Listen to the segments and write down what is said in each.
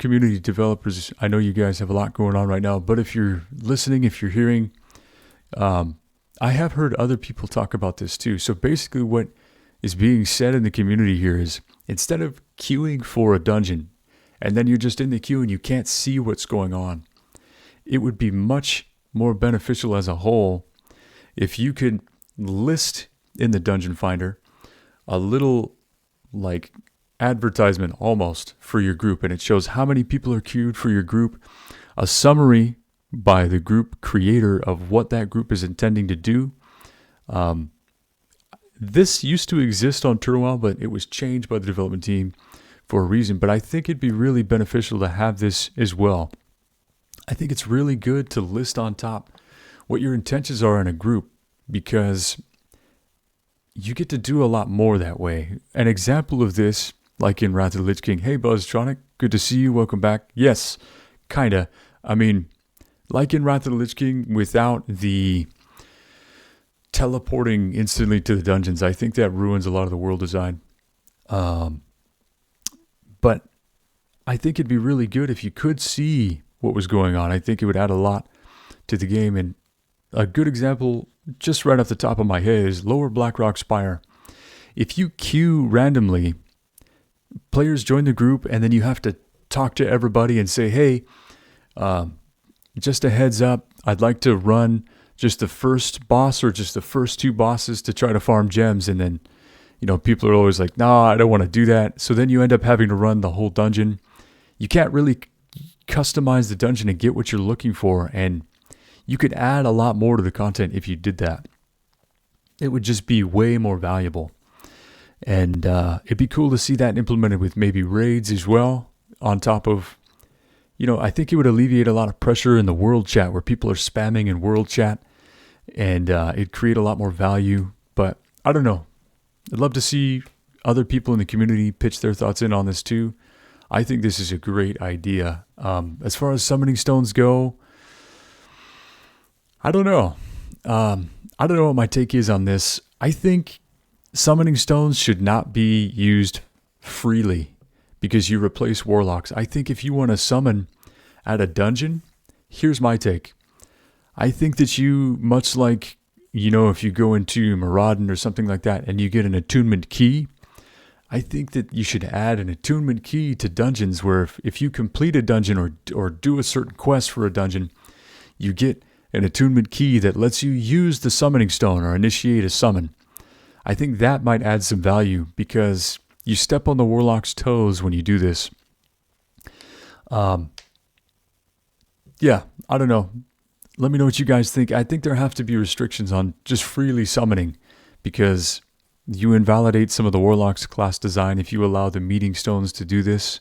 community developers, I know you guys have a lot going on right now, but if you're listening, if you're hearing, I have heard other people talk about this too. So basically what is being said in the community here is, instead of queuing for a dungeon and then you're just in the queue and you can't see what's going on, it would be much more beneficial as a whole if you could list in the dungeon finder a little like advertisement almost for your group, and it shows how many people are queued for your group, a summary by the group creator of what that group is intending to do. This used to exist on TurtleWoW, but it was changed by the development team for a reason. But I think it'd be really beneficial to have this as well. I think it's really good to list on top what your intentions are in a group, because you get to do a lot more that way. An example of this, like in Wrath of the Lich King, hey Buzztronic, good to see you, welcome back. Yes, kinda. I mean, like in Wrath of the Lich King, without the teleporting instantly to the dungeons, I think that ruins a lot of the world design. But I think it'd be really good if you could see what was going on. I think it would add a lot to the game. And a good example, just right off the top of my head, is Lower Blackrock Spire. If you queue randomly, players join the group, and then you have to talk to everybody and say, hey, just a heads up, I'd like to run just the first boss or just the first two bosses to try to farm gems. And then, people are always like, no, I don't want to do that. So then you end up having to run the whole dungeon. You can't really customize the dungeon and get what you're looking for. And you could add a lot more to the content if you did that. It would just be way more valuable. And it'd be cool to see that implemented with maybe raids as well, on top of, I think it would alleviate a lot of pressure in the world chat where people are spamming in world chat, and it'd create a lot more value. But I don't know. I'd love to see other people in the community pitch their thoughts in on this too. I think this is a great idea. As far as summoning stones go, I don't know. I don't know what my take is on this. I think summoning stones should not be used freely because you replace warlocks. I think if you want to summon at a dungeon, here's my take. I think that you, much like, if you go into Maraudon or something like that and you get an attunement key, I think that you should add an attunement key to dungeons where if you complete a dungeon or do a certain quest for a dungeon, you get an attunement key that lets you use the summoning stone or initiate a summon. I think that might add some value because you step on the warlock's toes when you do this. Yeah, I don't know. Let me know what you guys think. I think there have to be restrictions on just freely summoning because you invalidate some of the warlock's class design if you allow the meeting stones to do this.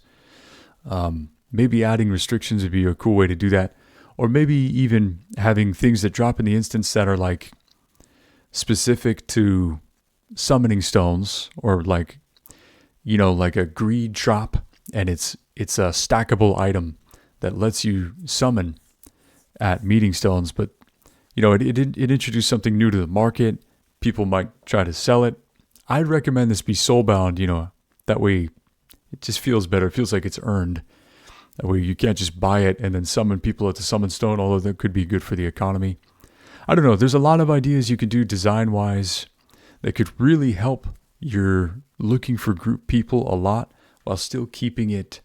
Maybe adding restrictions would be a cool way to do that. Or maybe even having things that drop in the instance that are like specific to summoning stones, or like, like a greed drop, and it's a stackable item that lets you summon at meeting stones. But it introduced something new to the market. People might try to sell it. I'd recommend this be soulbound. That way it just feels better. It feels like it's earned. That way you can't just buy it and then summon people at the summon stone, although that could be good for the economy. I don't know. There's a lot of ideas you could do design-wise that could really help your looking for group people a lot while still keeping it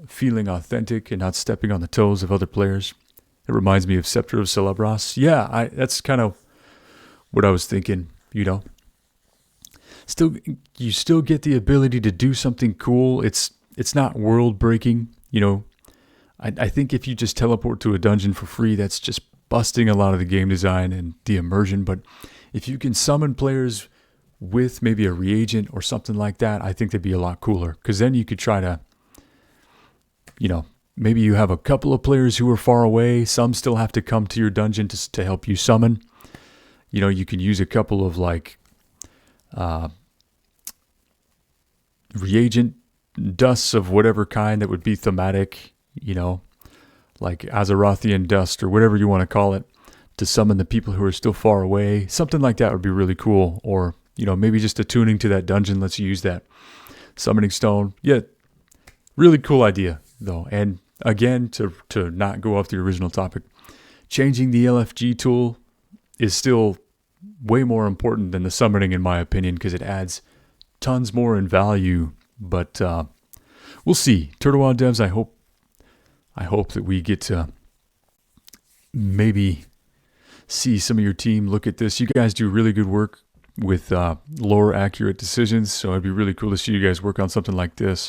feeling authentic and not stepping on the toes of other players. It reminds me of Scepter of Celebros. Yeah, that's kind of what I was thinking, You still get the ability to do something cool. It's not world breaking, I think if you just teleport to a dungeon for free, that's just busting a lot of the game design and the immersion. But if you can summon players with maybe a reagent or something like that, I think that'd be a lot cooler. Because then you could try to, maybe you have a couple of players who are far away. Some still have to come to your dungeon to help you summon. You can use a couple of like reagent dusts of whatever kind that would be thematic, like Azerothian dust or whatever you want to call it, to summon the people who are still far away. Something like that would be really cool. Or, maybe just attuning to that dungeon lets you use that summoning stone. Yeah, really cool idea. though. And again, to not go off the original topic, changing the LFG tool is still way more important than the summoning, in my opinion, because it adds tons more in value. But we'll see. TurtleWoW devs, I hope that we get to maybe see some of your team look at this. You guys do really good work with lore accurate decisions, so it'd be really cool to see you guys work on something like this.